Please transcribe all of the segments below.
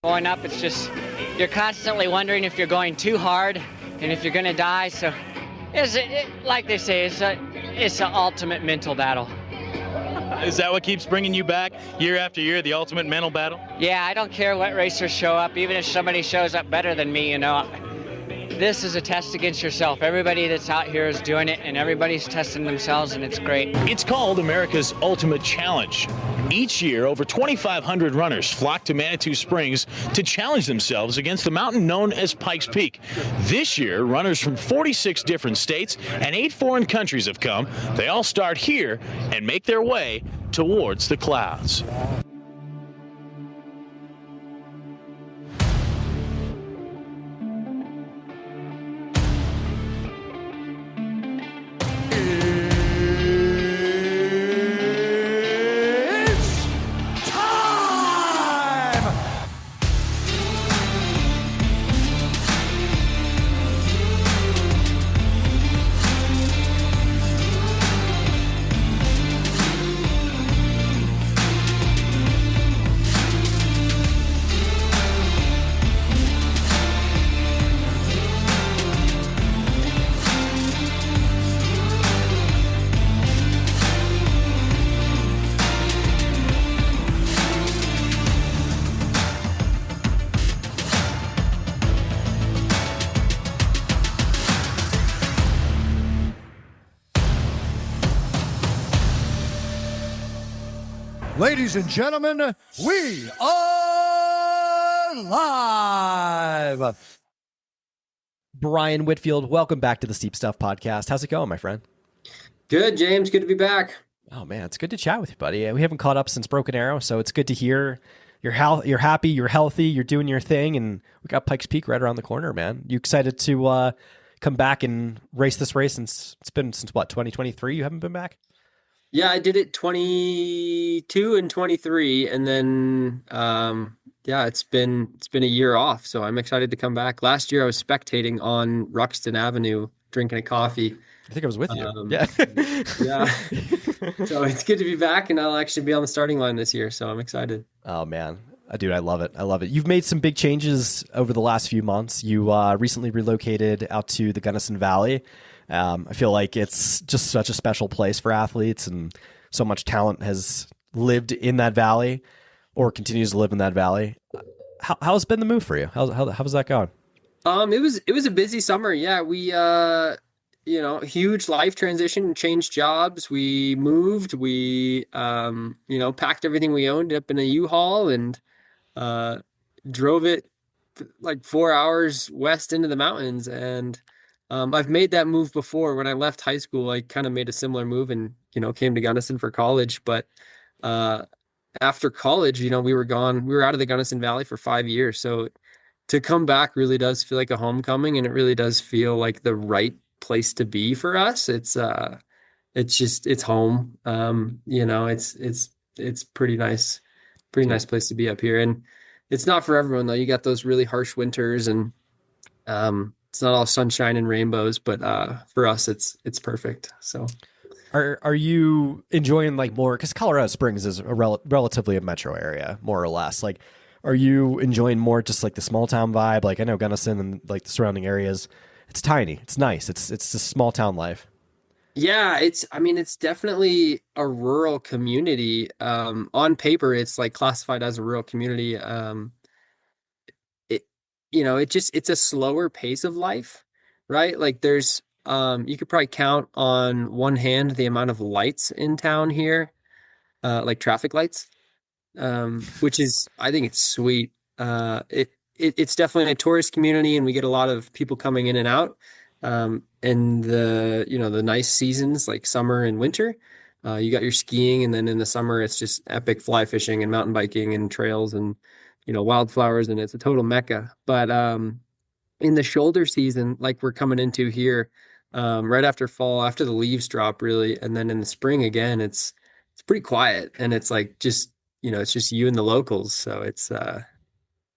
Going up, it's just, you're constantly wondering if you're going too hard and if you're going to die. So, like they say, it's an ultimate mental battle. Is that what keeps bringing you back year after year, the ultimate mental battle? Yeah, I don't care what racers show up, even if somebody shows up better than me, This is a test against yourself. Everybody that's out here is doing it, and everybody's testing themselves, and it's great. It's called America's Ultimate Challenge. Each year, over 2,500 runners flock to Manitou Springs to challenge themselves against the mountain known as Pikes Peak. This year, runners from 46 different states and 8 foreign countries have come. They all start here and make their way towards the clouds. Ladies and gentlemen, we are live. Brian Whitfield, welcome back to the Steep Stuff Podcast. How's it going, my friend? Good, James. Good to be back. Oh, man, it's good to chat with you, buddy. We haven't caught up since Broken Arrow, so it's good to hear you're happy, you're healthy, you're doing your thing, and we got Pikes Peak right around the corner, man. You excited to come back and race this race? Since 2023 you haven't been back? Yeah, I did it 22 and 23, and then it's been a year off, so I'm excited to come back. Last year I was spectating on Ruxton Avenue drinking a coffee. I think I was with you. Yeah. Yeah. So it's good to be back, and I'll actually be on the starting line this year, so I'm excited. Oh, man. Dude, I love it. I love it. You've made some big changes over the last few months. You recently relocated out to the Gunnison Valley. I feel like it's just such a special place for athletes, and so much talent has lived in that valley or continues to live in that valley. How's been the move for you? How's that going? It was a busy summer. Yeah, we huge life transition, changed jobs. We moved. We packed everything we owned up in a U-Haul and drove it like 4 hours west into the mountains. And I've made that move before. When I left high school, I kind of made a similar move and, came to Gunnison for college. But after college, we were gone. We were out of the Gunnison Valley for 5 years. So to come back really does feel like a homecoming, and it really does feel like the right place to be for us. It's home. It's pretty nice place to be up here. And it's not for everyone though. You got those really harsh winters, and it's not all sunshine and rainbows, but for us, it's perfect. So, are you enjoying more? Because Colorado Springs is relatively a metro area, more or less. Are you enjoying more just the small town vibe? I know Gunnison and the surrounding areas, it's tiny, it's nice, it's a small town life. Yeah, it's definitely a rural community. On paper, it's classified as a rural community. It's a slower pace of life, right? There's, you could probably count on one hand the amount of lights in town here, traffic lights, which is, I think it's sweet. It's definitely a tourist community, and we get a lot of people coming in and out. And the nice seasons like summer and winter, you got your skiing, and then in the summer, it's just epic fly fishing and mountain biking and trails and wildflowers, and it's a total mecca. But in the shoulder season, like we're coming into here, right after fall, after the leaves drop, really, and then in the spring again, it's pretty quiet, and it's just it's just you and the locals. So it's a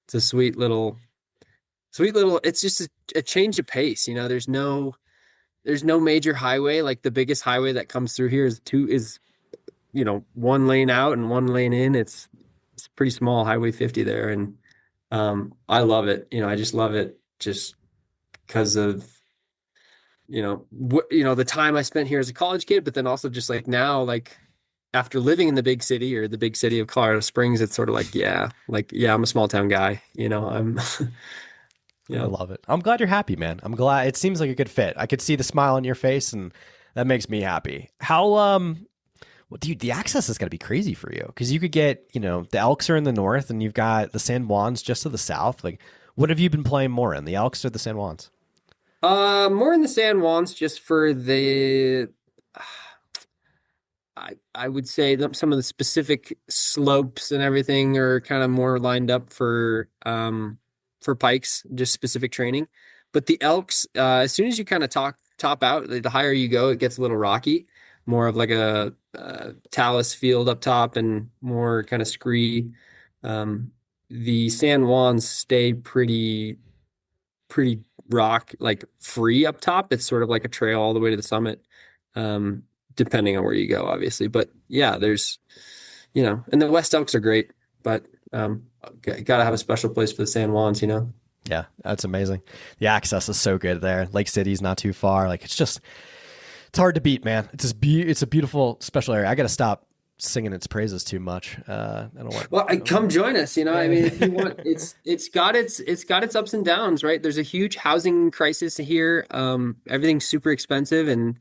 sweet little. It's just a change of pace. There's no major highway. The biggest highway that comes through here is one lane out and one lane in. It's pretty small, Highway 50 there. And I love it. I just love it just because of the time I spent here as a college kid, but then also just like now, like after living in the big city or the big city of Colorado Springs, it's sort of like, I'm a small town guy. I'm, I yeah. love it. I'm glad you're happy, man. I'm glad it seems like a good fit. I could see the smile on your face, and that makes me happy. How well, dude, the access is going to be crazy for you because you could get, the Elks are in the north, and you've got the San Juans just to the south. Like, what have you been playing more in, the Elks or the San Juans? More in the San Juans just for the, I would say that some of the specific slopes and everything are kind of more lined up for Pikes, just specific training. But the Elks, as soon as you kind of top out, the higher you go, it gets a little rocky, more of like a talus field up top and more kind of scree. Um, the San Juans stay pretty rock like free up top. It's sort of like a trail all the way to the summit, um, depending on where you go, obviously. But yeah, and the West Elks are great, but got to have a special place for the San Juans. Yeah, that's amazing. The access is so good there. Lake City's not too far. Like, it's hard to beat, man. It's a beautiful special area. I got to stop singing its praises too much. I don't want. Well, come join us. I Yeah. mean, if you want, it's got its ups and downs, right? There's a huge housing crisis here. Everything's super expensive and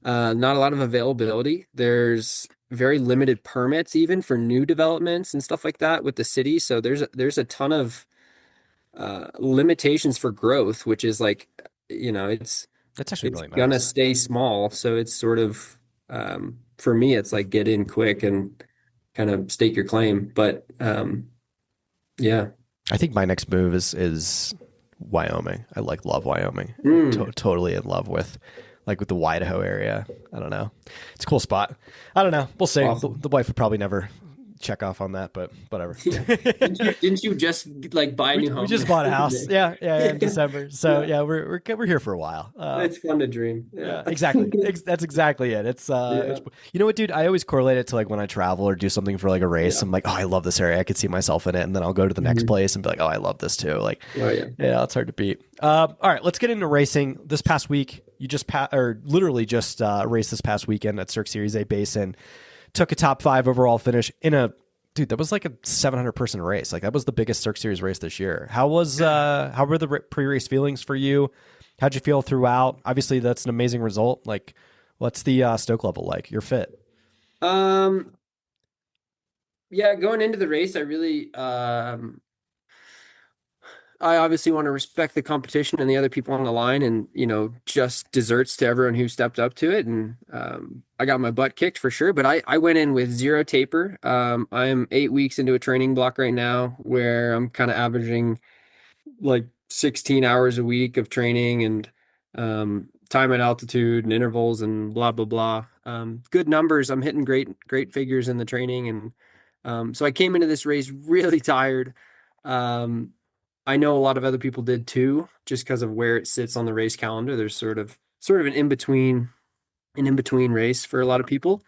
not a lot of availability. There's very limited permits even for new developments and stuff like that with the city. So there's a ton of limitations for growth, which is like, That's actually it's really gonna nice. stay small. So it's sort of for me, it's like get in quick and kind of stake your claim. But yeah. I think my next move is Wyoming. I love Wyoming. Mm. Totally in love with the Idaho area. I don't know. It's a cool spot. I don't know. We'll see. Awesome. The wife would probably never check off on that, but whatever. Yeah. Didn't you just like buy a new home? We just bought a house. Yeah, in December. So Yeah. we're here for a while. It's fun to dream. Yeah, Yeah. exactly. That's exactly it. Yeah. You know what, dude? I always correlate it to like when I travel or do something for like a race. Yeah. I'm like, oh, I love this area. I could see myself in it, and then I'll go to the next place and be like, oh, I love this too. Like, Oh yeah. yeah, it's hard to beat. All right, let's get into racing. This past week, you just literally just raced this past weekend at Cirque Series A Basin. Took a top 5 overall finish in a dude. That was like a 700 person race. Like that was the biggest Cirque Series race this year. How were the pre-race feelings for you? How'd you feel throughout? Obviously, that's an amazing result. Like, what's the stoke level like? You're fit. Um, yeah, going into the race, I obviously want to respect the competition and the other people on the line and, just desserts to everyone who stepped up to it. And I got my butt kicked for sure, but I went in with zero taper. I'm 8 weeks into a training block right now where I'm kind of averaging like 16 hours a week of training and time at altitude and intervals and blah, blah, blah. Good numbers. I'm hitting great figures in the training. And so I came into this race really tired. I know a lot of other people did too, just because of where it sits on the race calendar. There's sort of an in between race for a lot of people.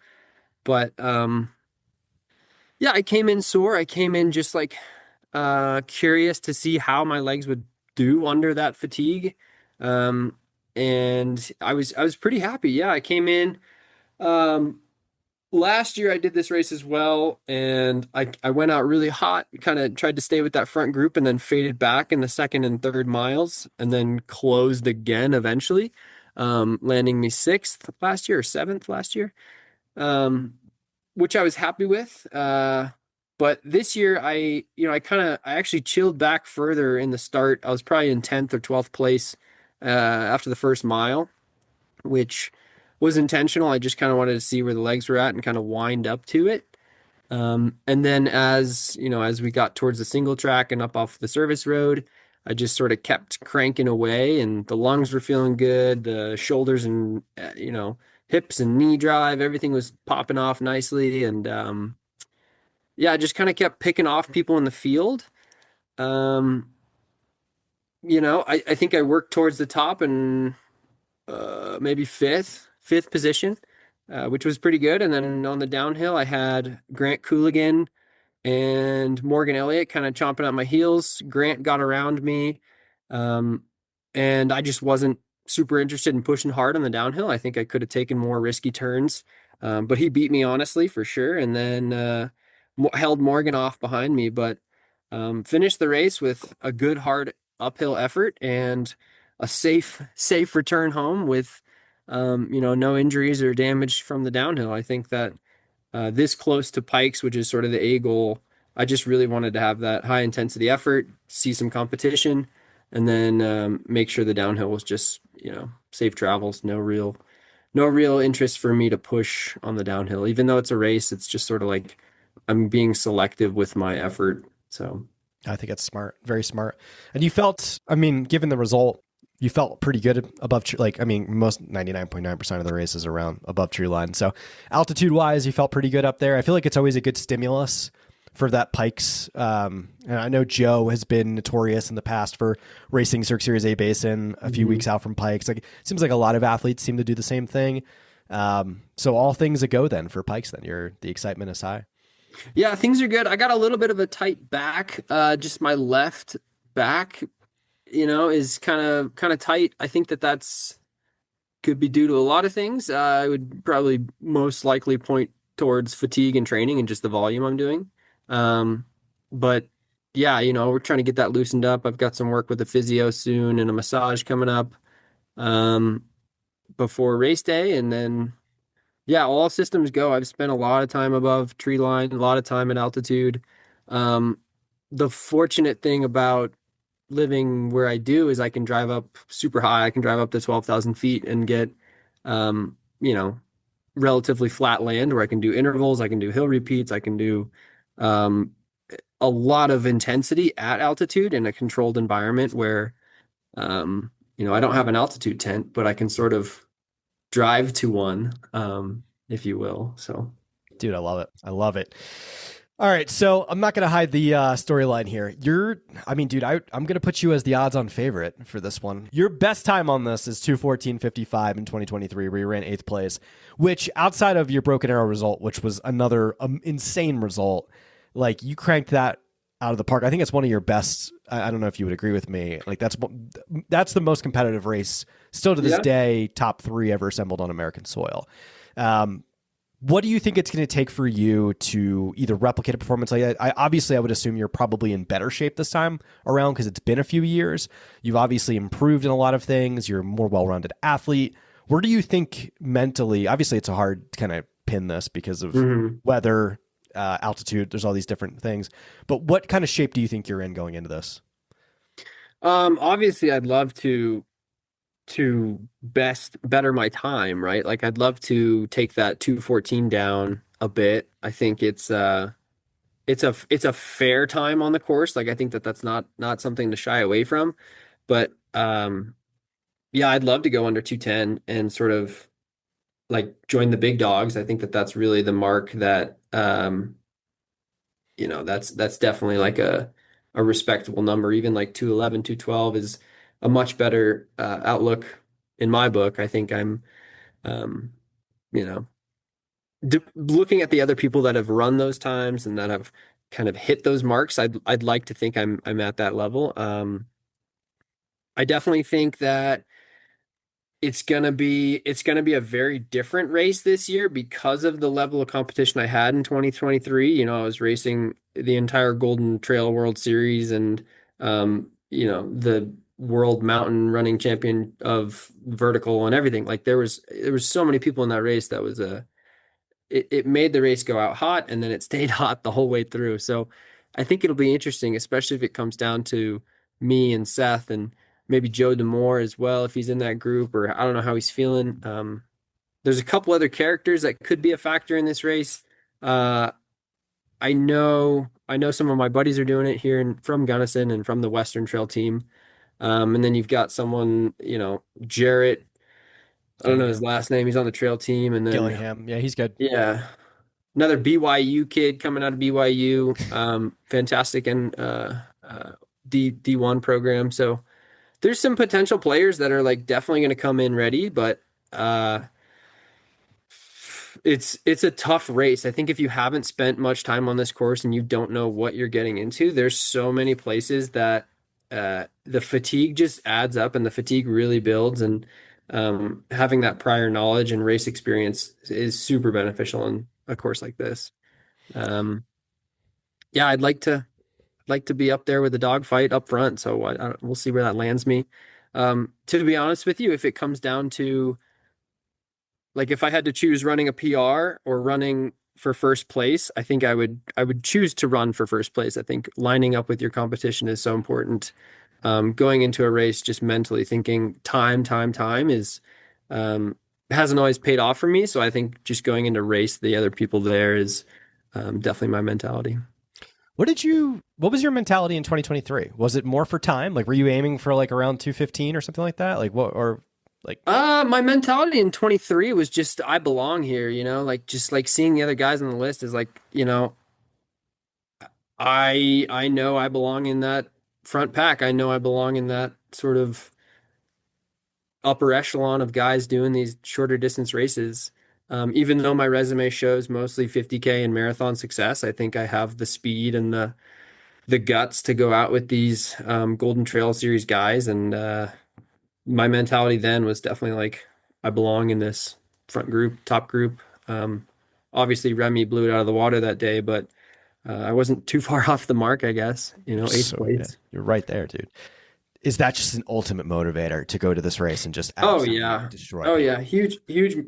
But yeah, I came in sore. I came in just like curious to see how my legs would do under that fatigue. Um, and I was pretty happy. Yeah, I came in. Um, Last year I did this race as well, and I went out really hot, kind of tried to stay with that front group and then faded back in the second and third miles and then closed again eventually, landing me sixth last year or seventh last year, um, which I was happy with. But this year I actually chilled back further in the start. I was probably in 10th or 12th place after the first mile, which was intentional. I just kind of wanted to see where the legs were at and kind of wind up to it. And then as we got towards the single track and up off the service road, I just sort of kept cranking away and the lungs were feeling good. The shoulders and, hips and knee drive, everything was popping off nicely. And, yeah, I just kind of kept picking off people in the field. Um, I think I worked towards the top and maybe fifth position, which was pretty good. And then on the downhill, I had Grant Cooligan and Morgan Elliott kind of chomping at my heels. Grant got around me, um, and I just wasn't super interested in pushing hard on the downhill. I think I could have taken more risky turns, but he beat me honestly for sure, and then held Morgan off behind me, but finished the race with a good hard uphill effort and a safe return home with no injuries or damage from the downhill. I think that this close to Pikes, which is sort of the A goal, I just really wanted to have that high intensity effort, see some competition, and then make sure the downhill was just, safe travels. No real interest for me to push on the downhill. Even though it's a race, it's just sort of like I'm being selective with my effort. So I think it's smart, very smart. And you felt, I mean, given the result, you felt pretty good above, most 99.9% of the races around above tree line. So altitude wise, you felt pretty good up there. I feel like it's always a good stimulus for that Pikes. And I know Joe has been notorious in the past for racing Cirque Series A Basin a few weeks out from Pikes. Like, it seems like a lot of athletes seem to do the same thing. So all things a go then for Pikes. Then the excitement is high. yeah, things are good. I got a little bit of a tight back. Just my left back, is kind of tight. I think that's could be due to a lot of things. I would probably most likely point towards fatigue and training and just the volume I'm doing. But yeah, we're trying to get that loosened up. I've got some work with the physio soon and a massage coming up before race day. And then, yeah, all systems go. I've spent a lot of time above tree line, a lot of time at altitude. Um, the fortunate thing about living where I do is I can drive up super high. I can drive up to 12,000 feet and get, um, you know, relatively flat land where I can do intervals. I can do hill repeats. I can do um, a lot of intensity at altitude in a controlled environment where, I don't have an altitude tent, but I can sort of drive to one, if you will. So, Dude, I love it. I love it. All right, so I'm not going to hide the storyline here. I'm going to put you as the odds-on favorite for this one. Your best time on this is 2:14:55 in 2023, where you ran 8th place, which outside of your Broken Arrow result, which was another insane result, like you cranked that out of the park. I think it's one of your best. I don't know if you would agree with me. Like that's the most competitive race still to this day, top 3 ever assembled on American soil. What do you think it's going to take for you to either replicate a performance like that? I would assume you're probably in better shape this time around because it's been a few years. You've obviously improved in a lot of things. You're a more well-rounded athlete. Where do you think mentally, obviously it's a hard kind of pin this because of weather, altitude, there's all these different things, but what kind of shape do you think you're in going into this? obviously I'd love to better my time, right? Like I'd love to take that 2:14 down a bit. I think it's a fair time on the course. Like I think that's not something to shy away from. But yeah, I'd love to go under 2:10 and sort of like join the big dogs. I think that's really the mark that that's definitely like a respectable number. Even like 2:11, 2:12 is a much better outlook in my book. I think I'm um, you know looking at the other people that have run those times and that have kind of hit those marks. I'd like to think I'm at that level. I definitely think that it's gonna be a very different race this year because of the level of competition I had in 2023. I was racing the entire Golden Trail World Series and the World Mountain Running Champion of vertical and everything. Like there was so many people in that race that was it made the race go out hot and then it stayed hot the whole way through. So I think it'll be interesting, especially if it comes down to me and Seth and maybe Joe Demore as well, if he's in that group, or I don't know how he's feeling. There's a couple other characters that could be a factor in this race. I know some of my buddies are doing it here from Gunnison and from the Western Trail team. And then you've got someone, Jarrett. I don't know his last name. He's on the trail team, and then Gillingham. Yeah, he's good. yeah, another BYU kid coming out of BYU. Fantastic and D1 program. So there's some potential players that are like definitely going to come in ready, but It's a tough race. I think if you haven't spent much time on this course and you don't know what you're getting into, there's so many places that the fatigue just adds up and the fatigue really builds. And having that prior knowledge and race experience is super beneficial in a course like this. Um, yeah, I'd like to be up there with the dogfight up front. So we'll see where that lands me. To be honest with you, if it comes down to like if I had to choose running a PR or running for first place, I think I would choose to run for first place. I think lining up with your competition is so important. Going into a race, just mentally thinking time is hasn't always paid off for me. So I think just going into race the other people there is definitely my mentality. What was your mentality in 2023? Was it more for time? Like, were you aiming for like around 2:15 or something like that? Like what, or like, My mentality in 23 was just I belong here, like just like seeing the other guys on the list is like, I know I belong in that front pack. I know I belong in that sort of upper echelon of guys doing these shorter distance races. Even though my resume shows mostly 50K and marathon success, I think I have the speed and the guts to go out with these Golden Trail Series guys. And my mentality then was definitely like I belong in this front group, top group. Obviously, Remy blew it out of the water that day, but I wasn't too far off the mark, I guess. Eighth so yeah, place. you're right there, dude. Is that just an ultimate motivator to go to this race and just Oh absolutely yeah. destroy Oh people? yeah.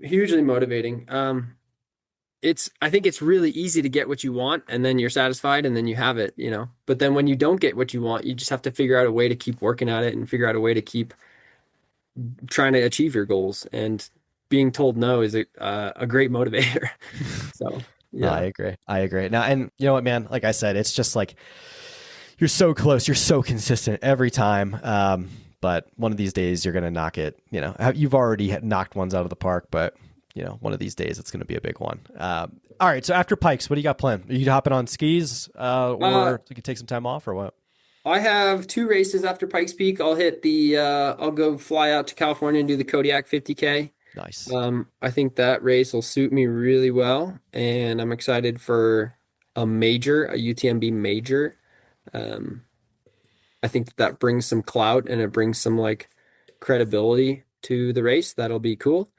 Hugely motivating. I think it's really easy to get what you want and then you're satisfied and then you have it. But then when you don't get what you want, you just have to figure out a way to keep working at it and figure out a way to keep trying to achieve your goals. And being told no is a great motivator. So No, I yeah. agree. I agree. Now, and you know what, man? Like I said, it's just like you're so close. You're so consistent every time. But one of these days you're gonna knock it. You've already knocked ones out of the park, but one of these days it's gonna be a big one. All right. So after Pikes, what do you got planned? Are you hopping on skis, or you can take some time off, or what? I have two races after Pikes Peak. I'll go fly out to California and do the Kodiak 50K. Nice. I think that race will suit me really well, and I'm excited for a UTMB major. Um, I think that brings some clout and it brings some like credibility to the race. That'll be cool.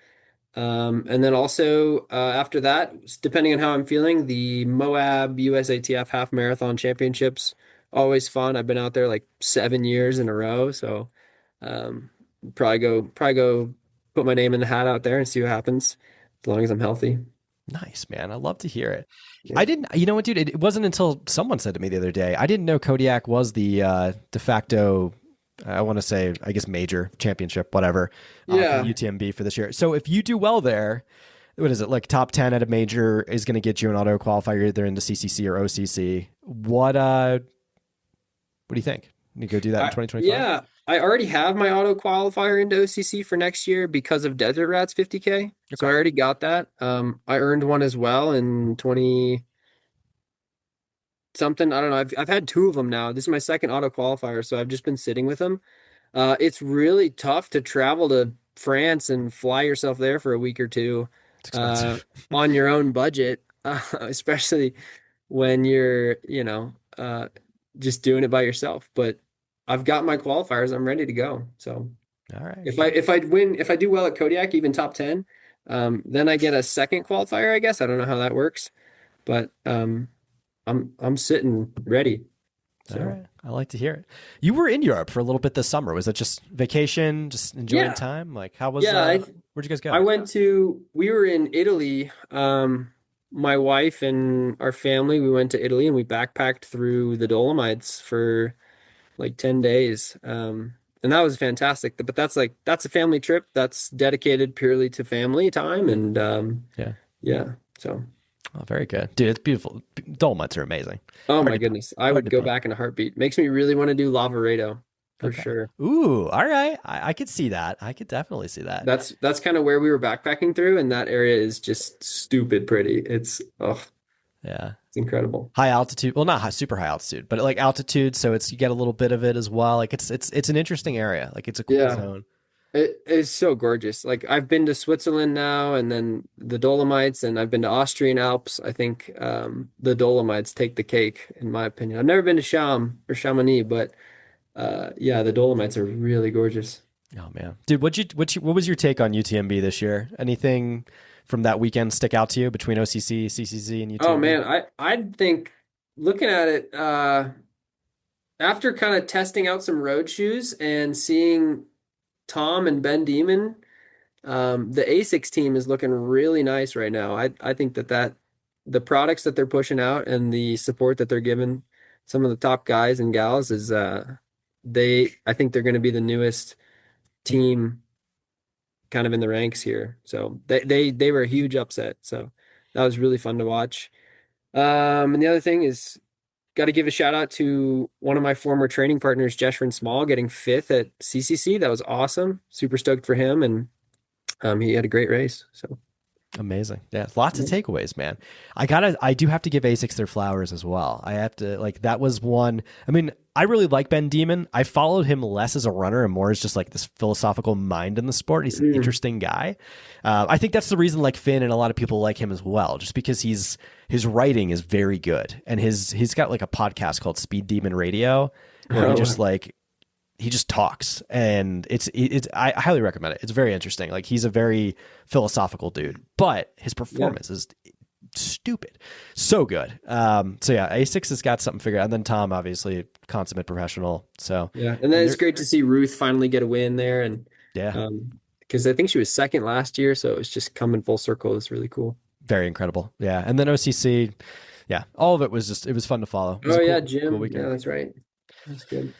And then also after that, depending on how I'm feeling, the Moab USATF Half Marathon Championships, always fun. I've been out there like 7 years in a row, so um, probably go put my name in the hat out there and see what happens, as long as I'm healthy. Nice, man. I love to hear it. Yeah. I didn't, you know what, dude? It wasn't until someone said to me the other day, I didn't know Kodiak was the de facto, I want to say, I guess, major championship, whatever, Yeah. for UTMB for this year. So if you do well there, what is it, like top 10 at a major is going to get you an auto qualifier either into CCC or OCC. What do you think? You go do that in 2025? Yeah, I already have my auto qualifier into OCC for next year because of Desert Rats 50K. So I Okay. already got that. I earned one as well in 20 something. I don't know. I've had two of them now. This is my second auto qualifier, so I've just been sitting with them. It's really tough to travel to France and fly yourself there for a week or two It's uh, expensive. on your own budget, especially when you're, just doing it by yourself. But I've got my qualifiers. I'm ready to go. So All right. if I do well at Kodiak, even top 10, then I get a second qualifier, I guess. I don't know how that works, but I'm sitting ready. All So right. I like to hear it. You were in Europe for a little bit this summer. Was it just vacation, just enjoying yeah, time? Like, how was, yeah. where'd you guys I go? we were in Italy. My wife and our family, we went to Italy and we backpacked through the Dolomites for like 10 days. And that was fantastic. But that's a family trip that's dedicated purely to family time. And Yeah. yeah, so Oh, very good. Dude, it's beautiful. Dolomites are amazing. oh Hard my to beat. goodness, I Hard would to go beat. back in a heartbeat. Makes me really want to do Lavaredo for Okay. sure. Ooh, all right. I could see that. I could definitely see that. That's kind of where we were backpacking through, and that area is just stupid pretty. Yeah. It's incredible. High altitude. Well, not super high altitude, but like altitude. So you get a little bit of it as well. Like it's an interesting area. Like it's a cool Yeah. zone. It is so gorgeous. Like I've been to Switzerland now and then the Dolomites and I've been to Austrian Alps. I think the Dolomites take the cake in my opinion. I've never been to Cham or Chamonix, but yeah, the Dolomites are really gorgeous. Oh man, dude, what was your take on UTMB this year? Anything from that weekend stick out to you between OCC, CCC, and Oh UTMB? man, I think looking at it after kind of testing out some road shoes and seeing Tom and Ben Demon, the ASICS team is looking really nice right now. I think that the products that they're pushing out and the support that they're giving some of the top guys and gals is I think they're going to be the newest team kind of in the ranks here. So they were a huge upset. So that was really fun to watch. And the other thing is got to give a shout out to one of my former training partners, Jeshrin Small, getting fifth at CCC. That was awesome. Super stoked for him, and he had a great race. So Amazing. Yeah. Lots of takeaways, man. I do have to give ASICS their flowers as well. I have to, like, that was one. I mean, I really like Ben Demon. I followed him less as a runner and more as just like this philosophical mind in the sport. He's an interesting guy. I think that's the reason, like, Finn and a lot of people like him as well, just because his writing is very good. And he's got like a podcast called Speed Demon Radio where he just talks, and I highly recommend it. It's very interesting. Like, he's a very philosophical dude, but his performance is stupid. So good. So yeah, A6 has got something figured out. And then Tom, obviously consummate professional. So yeah. And then it's great to see Ruth finally get a win there. And yeah, because I think she was second last year. So it's just coming full circle. It's really cool. very incredible. Yeah. And then OCC, yeah, all of it was fun to follow. Oh yeah, Jim. Yeah, that's right. That's good.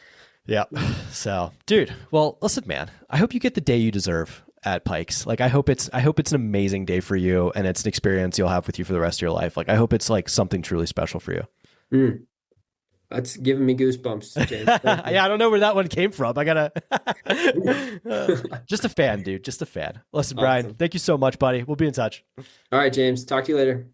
Yeah. So, dude, well, listen, man, I hope you get the day you deserve at Pikes. Like, I hope it's an amazing day for you, and it's an experience you'll have with you for the rest of your life. Like, I hope it's like something truly special for you. That's giving me goosebumps, James. Yeah, I don't know where that one came from. I gotta just a fan, dude. Just a fan. Listen, Brian, thank you so much, buddy. We'll be in touch. All right, James. Talk to you later.